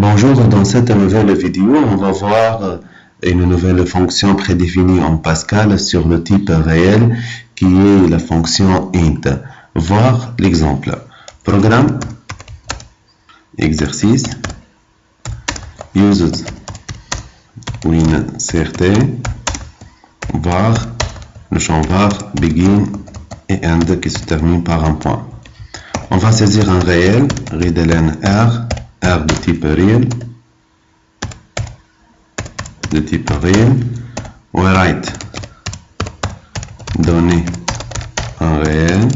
Bonjour, dans cette nouvelle vidéo, on va voir une nouvelle fonction prédéfinie en Pascal sur le type réel qui est la fonction int. Voir l'exemple. Programme, exercice, uses WinCRT, var, le champ var, begin et end qui se termine par un point. On va saisir un réel, readln R de type real, write, donner un réel.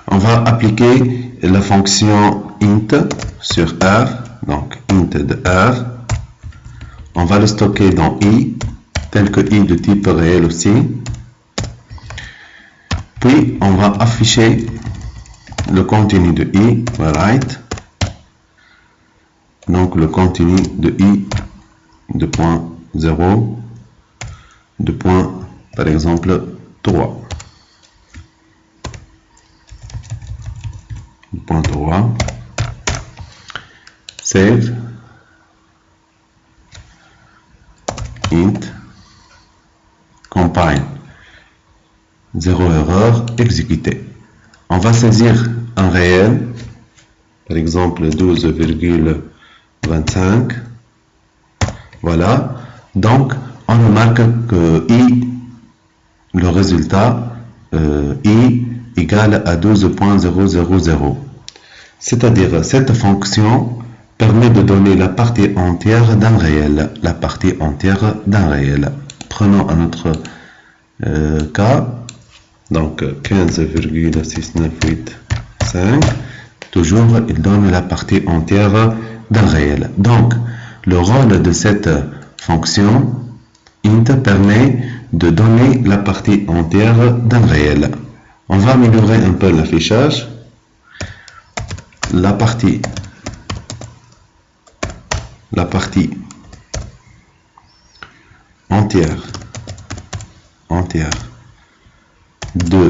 On va appliquer la fonction int sur R, donc int de R. On va le stocker dans i, tel que i de type réel aussi. Puis on va afficher le contenu de i, write, donc le contenu de i de point 0, de point par exemple 3. Point 3, save, int, compile, 0 erreur, exécuter. On va saisir un réel, par exemple 12,25. Voilà. Donc, on remarque que i, le résultat, i égale à 12.000. C'est-à-dire, cette fonction permet de donner la partie entière d'un réel. Prenons un autre cas. Donc 15,6985, toujours il donne la partie entière d'un réel. Donc le rôle de cette fonction int permet de donner la partie entière d'un réel. On va améliorer un peu l'affichage. La partie entière de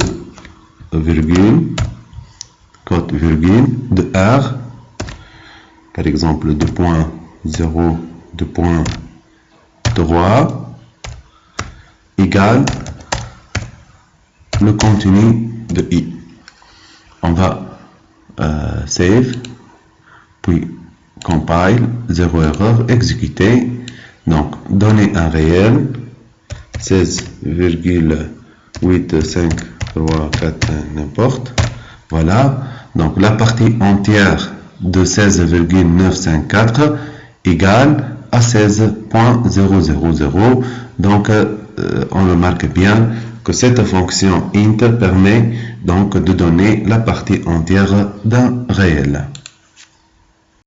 cote virgule de R, par exemple 2.0, 2.3 égale le contenu de i. On va save, puis compile, 0 erreur, exécuter. Donc donner un réel 16,853 n'importe. Voilà. Donc la partie entière de 16,954 égale à 16.000. Donc on remarque bien que cette fonction int permet donc de donner la partie entière d'un réel.